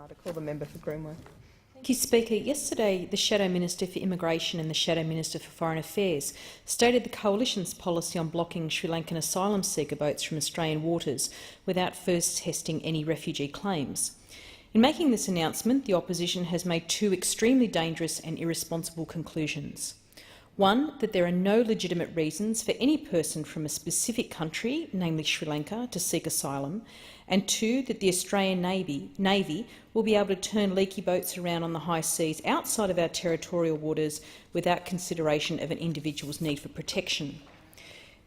To call the member for Greenway. Thank you, Speaker. Yesterday, the Shadow Minister for Immigration and the Shadow Minister for Foreign Affairs stated the Coalition's policy on blocking Sri Lankan asylum seeker boats from Australian waters without first testing any refugee claims. In making this announcement, the opposition has made two extremely dangerous and irresponsible conclusions. One, that there are no legitimate reasons for any person from a specific country, namely Sri Lanka, to seek asylum, and two, that the Australian Navy will be able to turn leaky boats around on the high seas outside of our territorial waters without consideration of an individual's need for protection.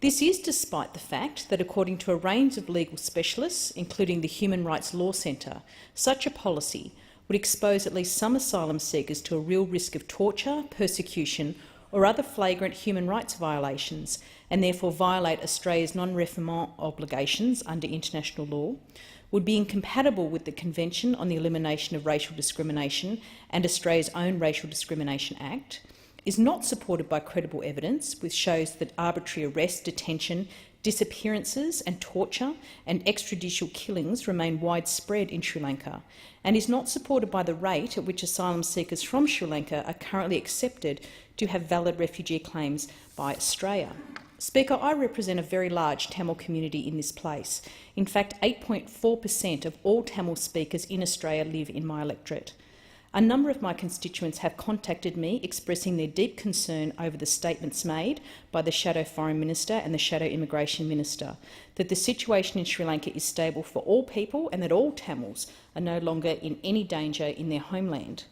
This is despite the fact that, according to a range of legal specialists, including the Human Rights Law Centre, such a policy would expose at least some asylum seekers to a real risk of torture, persecution or other flagrant human rights violations, and therefore violate Australia's non-refoulement obligations under international law, would be incompatible with the Convention on the Elimination of Racial Discrimination and Australia's own Racial Discrimination Act, is not supported by credible evidence which shows that arbitrary arrest, detention, disappearances and torture and extrajudicial killings remain widespread in Sri Lanka, and is not supported by the rate at which asylum seekers from Sri Lanka are currently accepted to have valid refugee claims by Australia. Speaker, I represent a very large Tamil community in this place. In fact, 8.4% of all Tamil speakers in Australia live in my electorate. A number of my constituents have contacted me expressing their deep concern over the statements made by the Shadow Foreign Minister and the Shadow Immigration Minister, that the situation in Sri Lanka is stable for all people and that all Tamils are no longer in any danger in their homeland.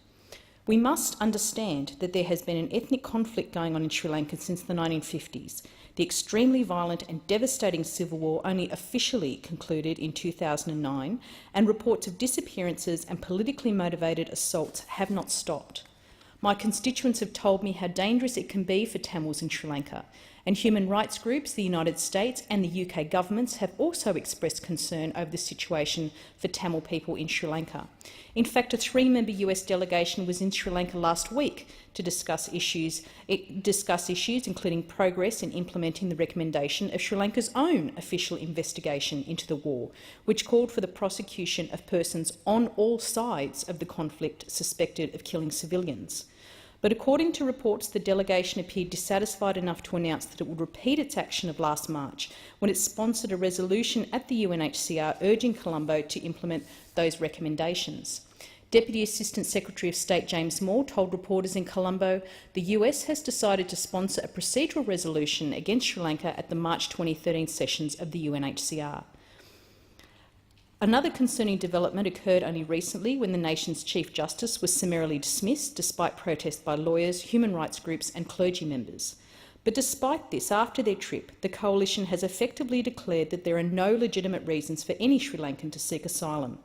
We must understand that there has been an ethnic conflict going on in Sri Lanka since the 1950s. The extremely violent and devastating civil war only officially concluded in 2009, and reports of disappearances and politically motivated assaults have not stopped. My constituents have told me how dangerous it can be for Tamils in Sri Lanka, and human rights groups, the United States and the UK governments have also expressed concern over the situation for Tamil people in Sri Lanka. In fact, a 3-member US delegation was in Sri Lanka last week to discuss issues including progress in implementing the recommendation of Sri Lanka's own official investigation into the war, which called for the prosecution of persons on all sides of the conflict suspected of killing civilians. But according to reports, the delegation appeared dissatisfied enough to announce that it would repeat its action of last March, when it sponsored a resolution at the UNHCR urging Colombo to implement those recommendations. Deputy Assistant Secretary of State James Moore told reporters in Colombo the US has decided to sponsor a procedural resolution against Sri Lanka at the March 2013 sessions of the UNHCR. Another concerning development occurred only recently when the nation's Chief Justice was summarily dismissed despite protest by lawyers, human rights groups and clergy members. But despite this, after their trip, the Coalition has effectively declared that there are no legitimate reasons for any Sri Lankan to seek asylum.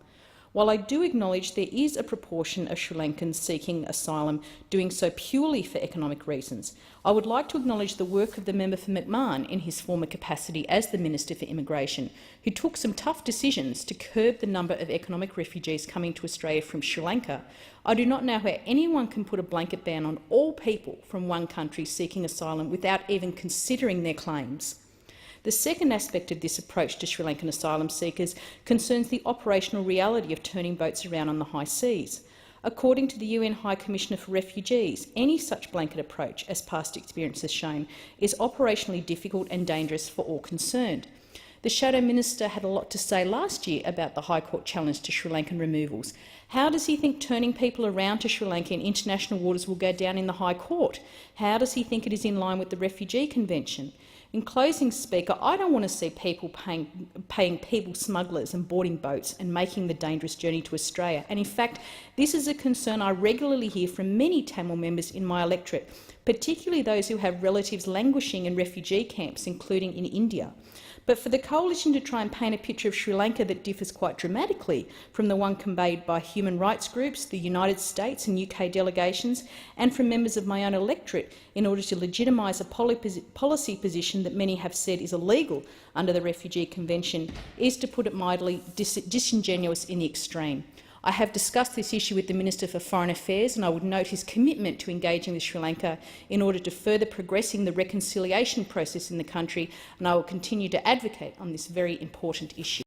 While I do acknowledge there is a proportion of Sri Lankans seeking asylum doing so purely for economic reasons, I would like to acknowledge the work of the member for McMahon in his former capacity as the Minister for Immigration, who took some tough decisions to curb the number of economic refugees coming to Australia from Sri Lanka. I do not know how anyone can put a blanket ban on all people from one country seeking asylum without even considering their claims. The second aspect of this approach to Sri Lankan asylum seekers concerns the operational reality of turning boats around on the high seas. According to the UN High Commissioner for Refugees, any such blanket approach, as past experience has shown, is operationally difficult and dangerous for all concerned. The Shadow Minister had a lot to say last year about the High Court challenge to Sri Lankan removals. How does he think turning people around to Sri Lanka in international waters will go down in the High Court? How does he think it is in line with the Refugee Convention? In closing, Speaker, I don't want to see people paying people smugglers and boarding boats and making the dangerous journey to Australia. And in fact, this is a concern I regularly hear from many Tamil members in my electorate, particularly those who have relatives languishing in refugee camps, including in India. But for the Coalition to try and paint a picture of Sri Lanka that differs quite dramatically from the one conveyed by human rights groups, the United States and UK delegations, and from members of my own electorate in order to legitimise a policy position that many have said is illegal under the Refugee Convention is, to put it mildly, disingenuous in the extreme. I have discussed this issue with the Minister for Foreign Affairs, and I would note his commitment to engaging with Sri Lanka in order to further progressing the reconciliation process in the country, and I will continue to advocate on this very important issue.